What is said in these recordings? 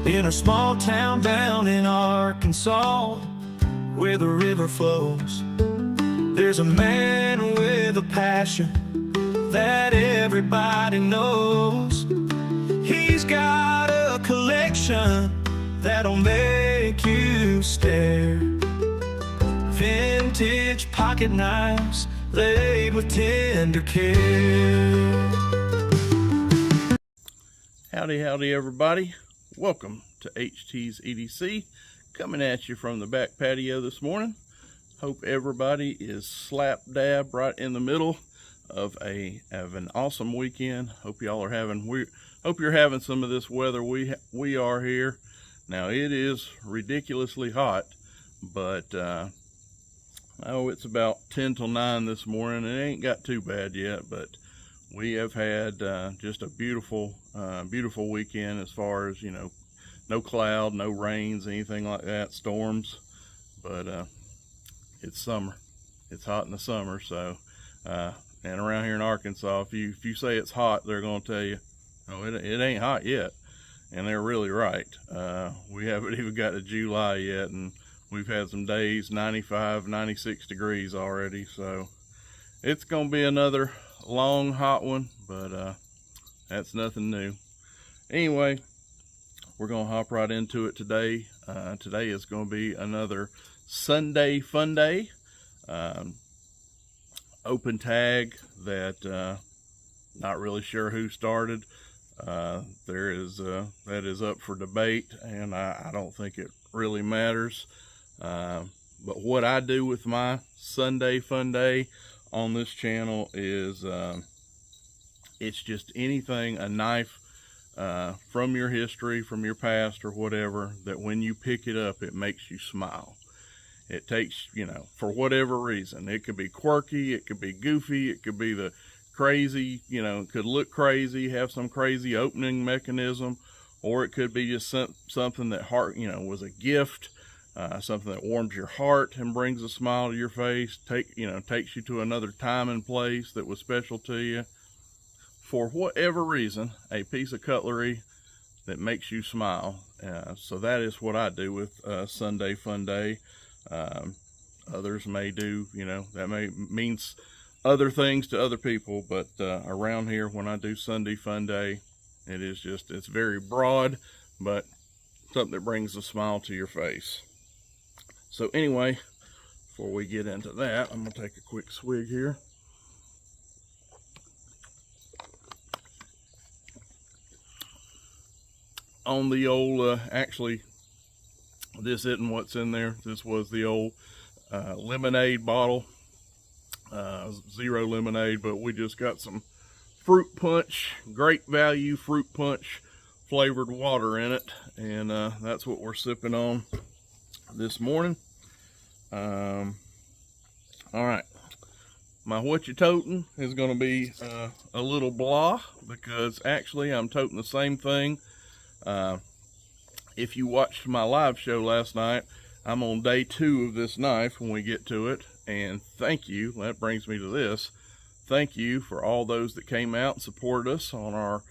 in a small town down in Arkansas, where the river flows. There's a man with a passion that everybody knows. He's got a collection that'll make you stare. Vintage pocket knives laid with tender care. Howdy everybody, welcome to HT's EDC, coming at you from the back patio this morning. Hope everybody is slap dab right in the middle of an awesome weekend. Hope y'all are hope you're having some of this weather we are here. Now it is ridiculously hot, but it's about 10 till 9 this morning. It ain't got too bad yet, but we have had just a beautiful weekend, as far as, you know, no cloud, no rains, anything like that, storms. But it's summer. It's hot in the summer. So and around here in Arkansas, if you say it's hot, they're going to tell you, oh, it ain't hot yet. And they're really right. We haven't even got to July yet, and we've had some days 95, 96 degrees already. So it's going to be another long hot one, but that's nothing new. Anyway, we're going to hop right into it today. Today is going to be another Sunday fun day. Open tag that not really sure who started. That is up for debate, and I don't think it really matters. But what I do with my Sunday fun day on this channel is it's just anything, a knife from your history, from your past or whatever, that when you pick it up, it makes you smile. It takes, you know, for whatever reason. It could be quirky, it could be goofy, it could be the crazy, you know, it could look crazy, have some crazy opening mechanism, or it could be just something that was a gift, something that warms your heart and brings a smile to your face, takes you to another time and place that was special to you. For whatever reason, a piece of cutlery that makes you smile. So that is what I do with Sunday fun day. Others may do, that may means other things to other people, but around here, when I do Sunday fun day, it's very broad, but something that brings a smile to your face. So anyway, before we get into that, I'm gonna take a quick swig here. On the old, actually, this isn't what's in there. This was the old lemonade bottle, zero lemonade, but we just got some fruit punch, great value fruit punch flavored water in it, and that's what we're sipping on this morning. All right, my what you toting is going to be a little blah, because actually I'm toting the same thing. If you watched my live show last night, I'm on day 2 of this knife when we get to it. And thank you, that brings me to this. Thank you for all those that came out and supported us on our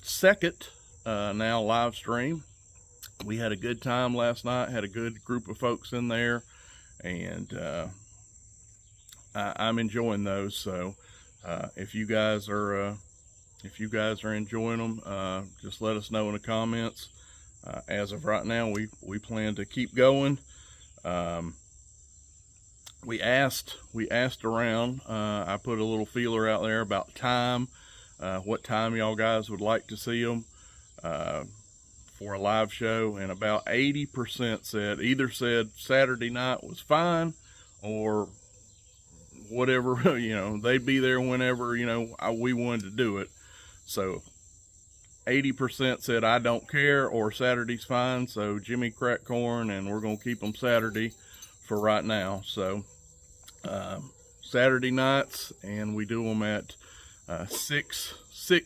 second now live stream. We had a good time last night, had a good group of folks in there, and I'm enjoying those. So if you guys are enjoying them, just let us know in the comments. As of right now, we plan to keep going. We asked around. I put a little feeler out there about time, what time y'all guys would like to see them for a live show, and about 80% said Saturday night was fine, or whatever, they'd be there whenever, we wanted to do it. So 80% said I don't care, or Saturday's fine. So Jimmy crack corn, and we're gonna keep them Saturday for right now. So Saturday nights, and we do them at 6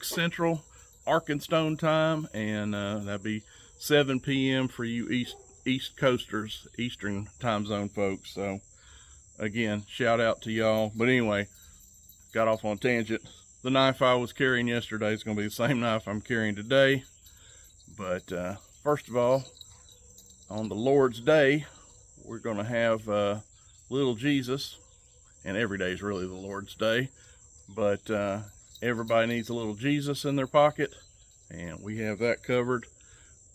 Central Arkansas time, and that'd be 7 p.m. for you East Coasters, Eastern time zone folks. So again, shout out to y'all. But anyway, got off on a tangent. The knife I was carrying yesterday is going to be the same knife I'm carrying today, But first of all, on the Lord's Day, we're going to have little Jesus, and every day is really the Lord's Day, but everybody needs a little Jesus in their pocket, and we have that covered.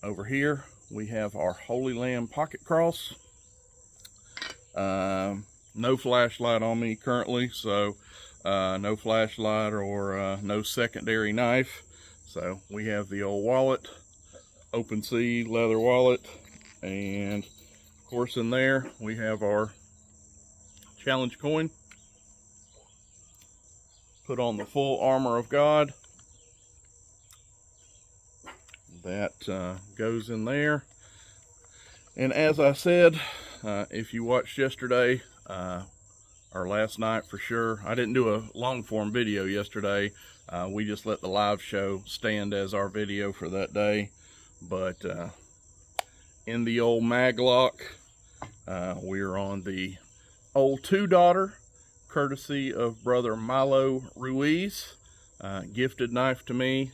Over here, we have our Holy Lamb pocket cross. No flashlight on me currently, so no flashlight or no secondary knife. So we have the old wallet, open sea leather wallet, and of course in there we have our challenge coin. Put on the full armor of God. That goes in there. And as I said, if you watched yesterday, or last night for sure, I didn't do a long form video yesterday. We just let the live show stand as our video for that day. But in the old Maglock, we're on the old 2-daughter, courtesy of Brother Milo Ruiz. Gifted knife to me.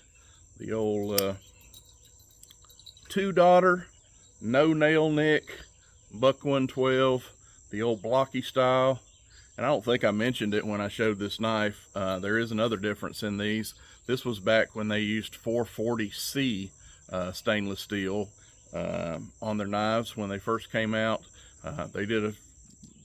The old 2-daughter, no nail nick, buck 112, the old blocky style. And I don't think I mentioned it when I showed this knife. There is another difference in these. This was back when they used 440C stainless steel on their knives when they first came out. That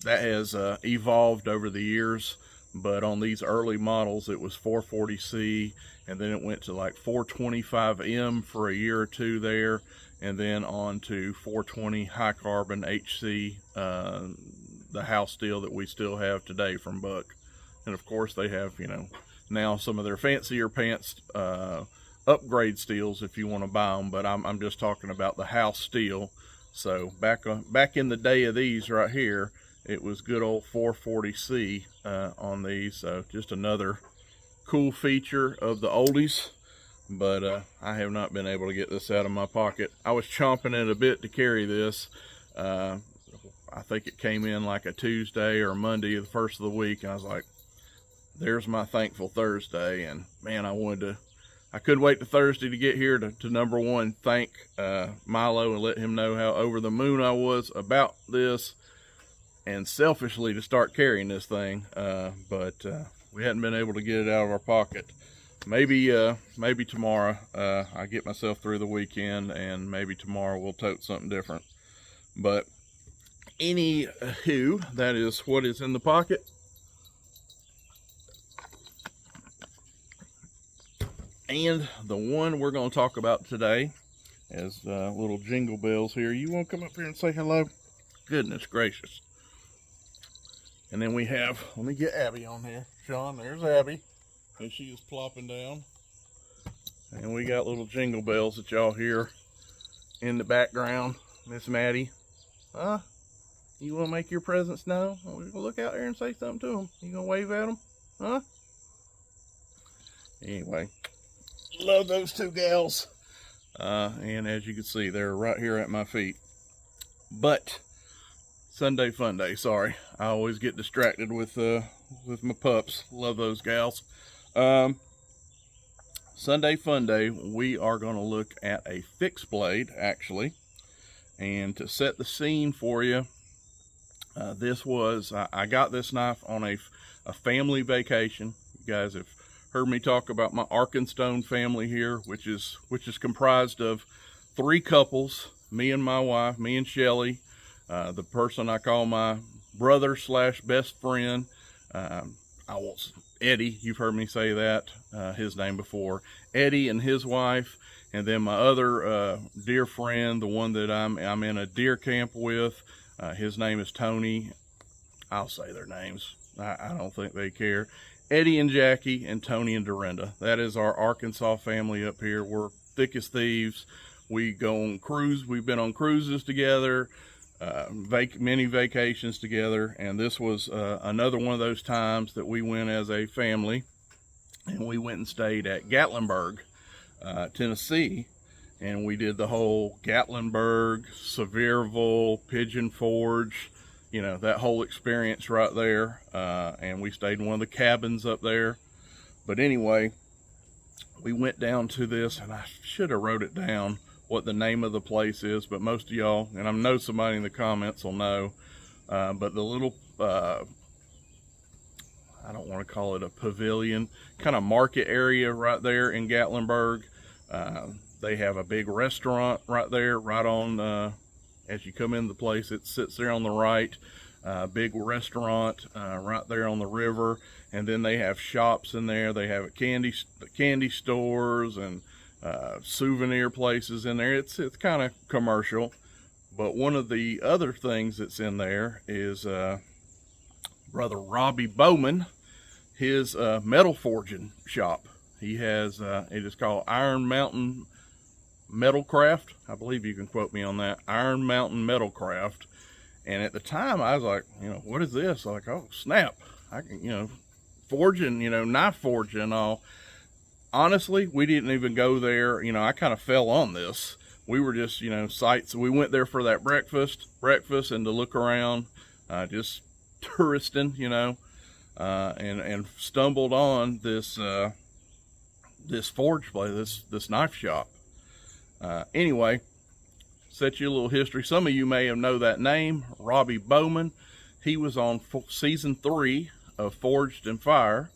has evolved over the years, but on these early models it was 440C, and then it went to like 425M for a year or two there, and then on to 420 high carbon HC, the house steel that we still have today from Buck. And of course they have, you know, now some of their fancier pants upgrade steels if you want to buy them, but I'm just talking about the house steel. So back in the day of these right here, it was good old 440C on these. So just another cool feature of the oldies. But I have not been able to get this out of my pocket. I was chomping it a bit to carry this. I think it came in like a Tuesday or Monday, the first of the week. And I was like, there's my thankful Thursday. And man, I couldn't wait to Thursday to get here to number one, thank Milo and let him know how over the moon I was about this, and selfishly to start carrying this thing. But we hadn't been able to get it out of our pocket. Maybe tomorrow I get myself through the weekend, and maybe tomorrow we'll tote something different. But anywho, that is what is in the pocket. And the one we're going to talk about today is little Jingle Bells here. You want to come up here and say hello? Goodness gracious. And then we have, let me get Abby on here. Sean, there's Abby. And she is plopping down. And we got little Jingle Bells that y'all hear in the background. Miss Maddie. Huh? You want to make your presence known? We'll look out there and say something to them. You going to wave at them? Huh? Anyway. Love those two gals. And as you can see, they're right here at my feet. But Sunday Fun Day, sorry. I always get distracted with my pups. Love those gals. Sunday Fun Day, we are going to look at a fixed blade, actually. And to set the scene for you, I got this knife on a family vacation. You guys have heard me talk about my Arkenstone family here, which is comprised of 3 couples, me and my wife, me and Shelly, the person I call my brother / best friend. Eddie, you've heard me say that, his name before. Eddie and his wife, and then my other dear friend, the one that I'm in a deer camp with, his name is Tony. I'll say their names. I don't think they care. Eddie and Jackie, and Tony and Dorinda. That is our Arkansas family up here. We're thick as thieves. We go on cruise. We've been on cruises together, many vacations together, and this was another one of those times that we went as a family, and we went and stayed at Gatlinburg, Tennessee, and we did the whole Gatlinburg, Sevierville, Pigeon Forge, you know, that whole experience right there. And we stayed in one of the cabins up there. But anyway, we went down to this, and I should have wrote it down, what the name of the place is, but most of y'all, and I know somebody in the comments will know, but the little, I don't want to call it a pavilion, kind of market area right there in Gatlinburg. They have a big restaurant right there, right on, as you come in the place, it sits there on the right. Big restaurant right there on the river, and then they have shops in there. They have candy stores and souvenir places in there. It's kind of commercial, but one of the other things that's in there is Brother Robbie Bowman, his metal forging shop. He has it is called Iron Mountain Metalcraft. I believe you can quote me on that. Iron Mountain Metalcraft. And at the time I was like, what is this? Like, oh snap, I can, forging, knife forging and all. Honestly, we didn't even go there. I kind of fell on this. We were just, sights. We went there for that breakfast and to look around, just touristing, and stumbled on this, this forge place, this knife shop. Anyway, set you a little history. Some of you may have know that name, Robbie Bowman. He was on season 3 of Forged in Fire.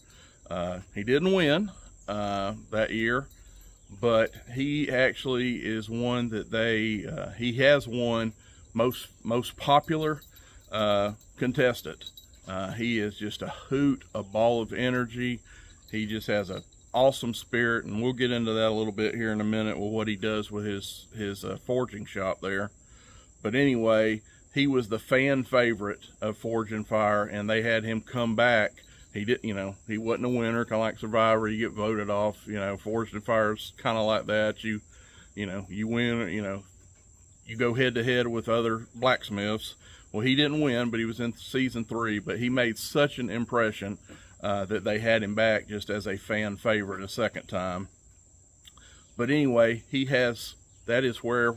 He didn't win that year, but he actually is one that he has won most popular contestant. He is just a hoot, a ball of energy. He just has a awesome spirit, and we'll get into that a little bit here in a minute with what he does with his forging shop there. But anyway, he was the fan favorite of Forged in Fire, and they had him come back. He did, he wasn't a winner, kind of like Survivor. You get voted off. Forged in Fire's kind of like that. You win. You go head to head with other blacksmiths. Well, he didn't win, but he was in season 3. But he made such an impression that they had him back just as a fan favorite a second time. But anyway, that is where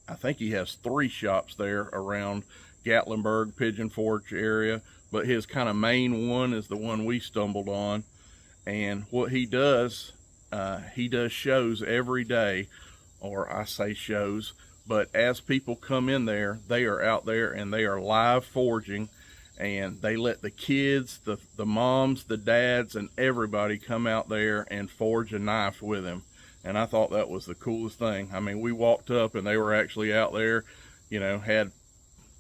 I think he has 3 shops there around Gatlinburg, Pigeon Forge area. But his kind of main one is the one we stumbled on. And what he does shows every day, or I say shows, but as people come in there, they are out there and they are live forging. And they let the kids, the moms, the dads, and everybody come out there and forge a knife with him. And I thought that was the coolest thing. I mean, we walked up and they were actually out there, had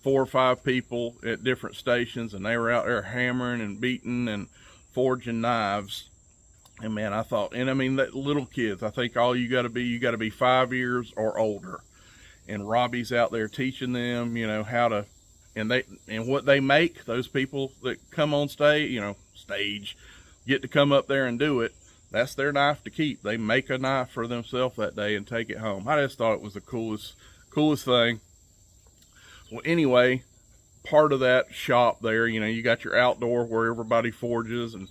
4 or 5 people at different stations, and they were out there hammering and beating and forging knives. And man, I thought, and I mean, that little kids, I think all you got to be 5 years or older. And Robbie's out there teaching them, how to. And what they make, those people that come on stage, get to come up there and do it, that's their knife to keep. They make a knife for themselves that day and take it home. I just thought it was the coolest thing. Well, anyway, part of that shop there, you got your outdoor where everybody forges, and,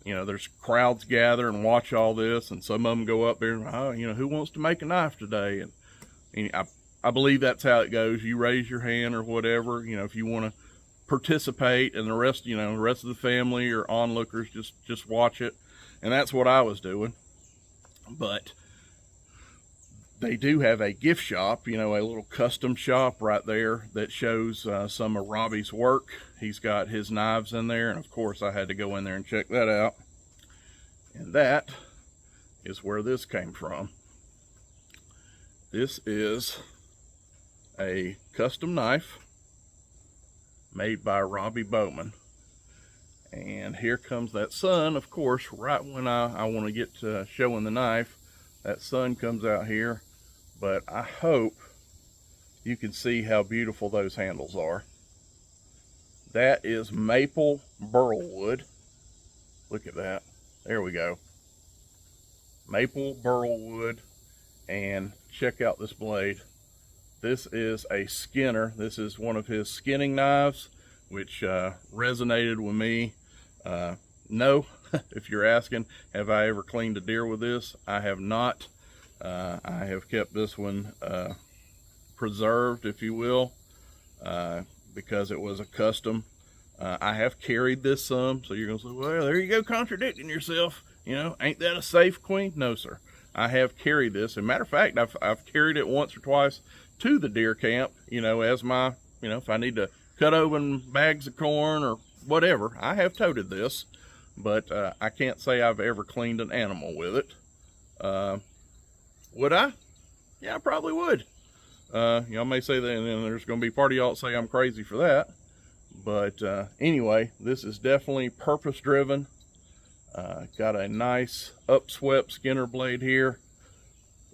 there's crowds gather and watch all this, and some of them go up there and, who wants to make a knife today? And I believe that's how it goes. You raise your hand or whatever, if you want to participate, and the rest of the family or onlookers just watch it. And that's what I was doing. But they do have a gift shop, a little custom shop right there that shows some of Robbie's work. He's got his knives in there, and of course I had to go in there and check that out. And that is where this came from. This is a custom knife made by Robbie Bowman. And here comes that sun, of course, right when I want to get to showing the knife. That sun comes out here, but I hope you can see how beautiful those handles are. That is maple burl wood. Look at that. There we go. Maple burl wood. And check out this blade. This is a Skinner. This is one of his skinning knives, which resonated with me. No, if you're asking, have I ever cleaned a deer with this? I have not. I have kept this one preserved, if you will, because it was a custom. I have carried this some, so you're going to say, well, there you go, contradicting yourself. Ain't that a safe, Queen? No, sir. I have carried this. As a matter of fact, I've carried it once or twice to the deer camp, you know, as my, you know, if I need to cut open bags of corn or whatever, I have toted this. But I can't say I've ever cleaned an animal with it. Would I? Yeah, I probably would. Y'all may say that, and then there's going to be part of y'all that say I'm crazy for that. But anyway, this is definitely purpose driven. Got a nice upswept Skinner blade here.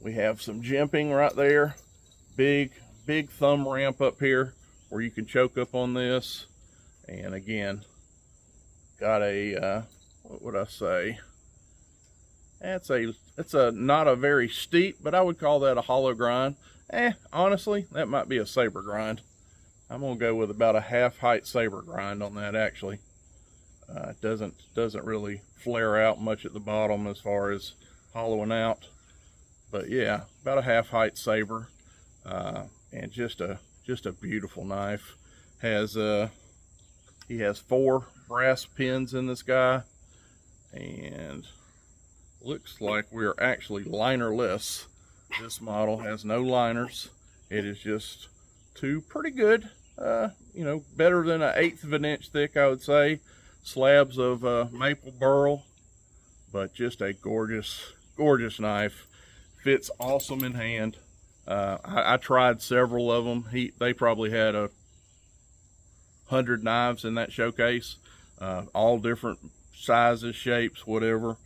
We have some jimping right there. Big thumb ramp up here where you can choke up on this. And again, got a, what would I say? It's a not a very steep, but I would call that a hollow grind. Honestly, that might be a saber grind. I'm gonna go with about a half height saber grind on that actually. It doesn't really flare out much at the bottom as far as hollowing out. But yeah, about a half height saber. And just a beautiful knife. He has 4 brass pins in this guy, and looks like we're actually linerless. This model has no liners. It is just 2 pretty good, you know, better than an 1/8 of an inch thick, I would say, slabs of maple burl, but just a gorgeous knife. Fits awesome in hand. I tried several of them. They probably had 100 knives in that showcase, all different sizes, shapes, whatever.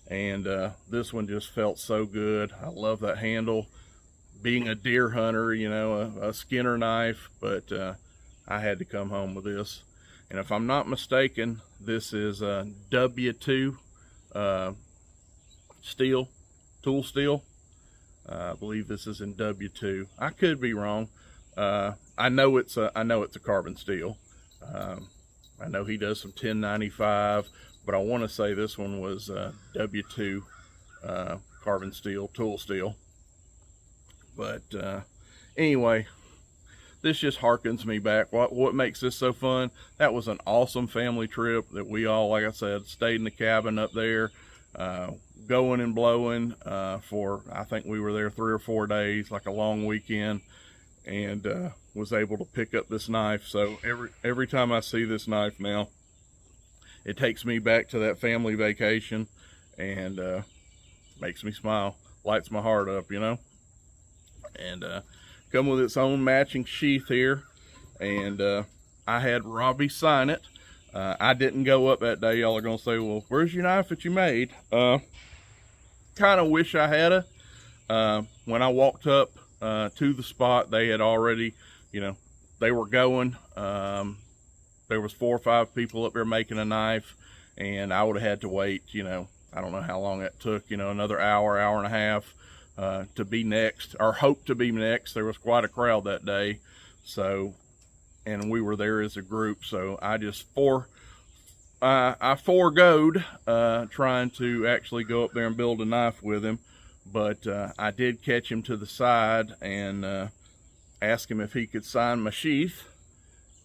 And this one just felt so good. I love that handle. Being a deer hunter, you know, a Skinner knife, but I had to come home with this. And if I'm not mistaken, this is a W2 steel, tool steel. I believe this is in W2. I could be wrong. I know it's a carbon steel. I know he does some 1095, but I want to say this one was W2 carbon steel, tool steel. But anyway, this just harkens me back. What makes this so fun? That was an awesome family trip that we all, like I said, stayed in the cabin up there, going and blowing for, I think we were there 3 or 4 days, like a long weekend, and was able to pick up this knife. So every time I see this knife now, it takes me back to that family vacation, and makes me smile, lights my heart up, you know. And come with its own matching sheath here, and I had Robbie sign it. I didn't go up that day. Y'all are gonna say, well, where's your knife that you made? Kind of wish I had when I walked up to the spot, they had already, you know, they were going. There was 4 or 5 people up there making a knife, and I would have had to wait, you know, I don't know how long that took, you know, another hour and a half to be next, or hope to be next. There was quite a crowd that day, so, and we were there as a group, so I just I foregoed trying to actually go up there and build a knife with him, but I did catch him to the side and ask him if he could sign my sheath.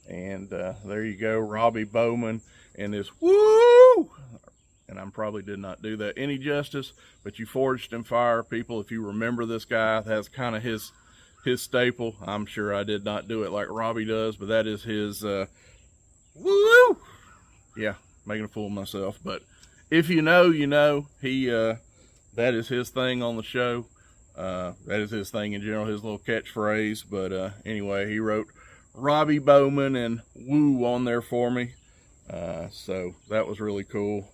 And there you go, Robbie Bowman and this woo! And I probably did not do that any justice, but you forged in fire, people. If you remember this guy, that's kind of his staple. I'm sure I did not do it like Robbie does, but that is his woo! Yeah, making a fool of myself. But if you know, you know. He that is his thing on the show. That is his thing in general, his little catchphrase. But anyway, he wrote Robbie Bowman and woo on there for me. So that was really cool.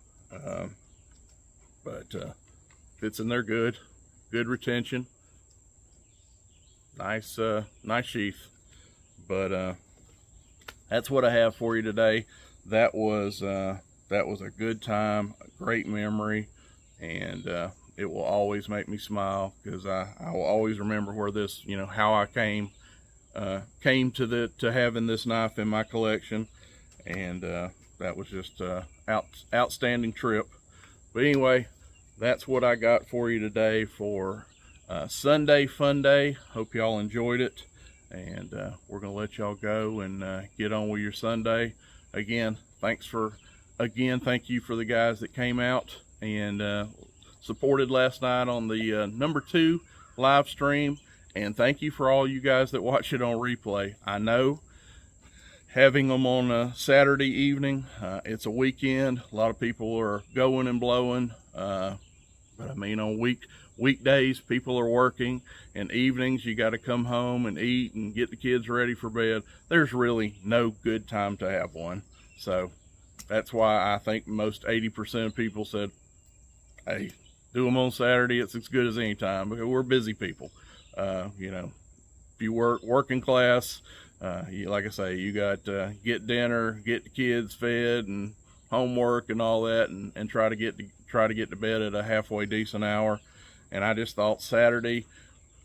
But fits in there good retention, nice sheath. But that's what I have for you today. That was a good time, a great memory, and it will always make me smile, because I will always remember where this, you know, how I came to having this knife in my collection. And that was just outstanding trip. But anyway, that's what I got for you today for Sunday Fun Day. Hope y'all enjoyed it, and we're gonna let y'all go and get on with your Sunday. Again, thank you for the guys that came out and supported last night on the number 2 live stream. And thank you for all you guys that watch it on replay. I know having them on a Saturday evening, it's a weekend. A lot of people are going and blowing. But I mean, on weekdays, people are working, and evenings, you got to come home and eat and get the kids ready for bed. There's really no good time to have one. So that's why I think most 80% of people said, hey, do them on Saturday. It's as good as any time, because we're busy people. You know, if you working class, like I say, you got get dinner, get the kids fed and homework and all that, and try to get to bed at a halfway decent hour. And I just thought Saturday,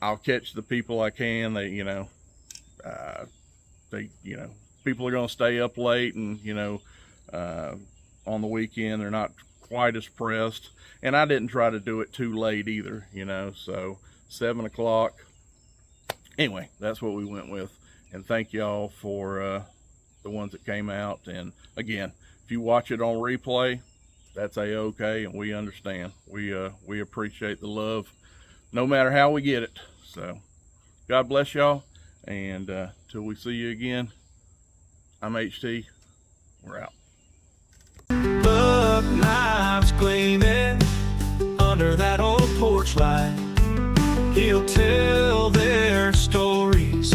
I'll catch the people I can. People are going to stay up late, and on the weekend they're not quite as pressed. And I didn't try to do it too late either, so 7 o'clock. Anyway, that's what we went with. And thank y'all for the ones that came out. And again, if you watch it on replay, that's a-okay, and we understand. We appreciate the love, no matter how we get it. So, God bless y'all, and till we see you again, I'm HT. We're out. Buck knives gleaming under that old porch light. He'll tell their stories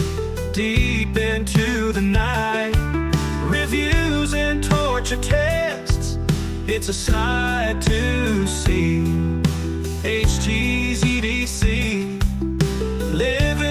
deep into the night. Reviews and torture tests, it's a sight to see. HT's EDC, living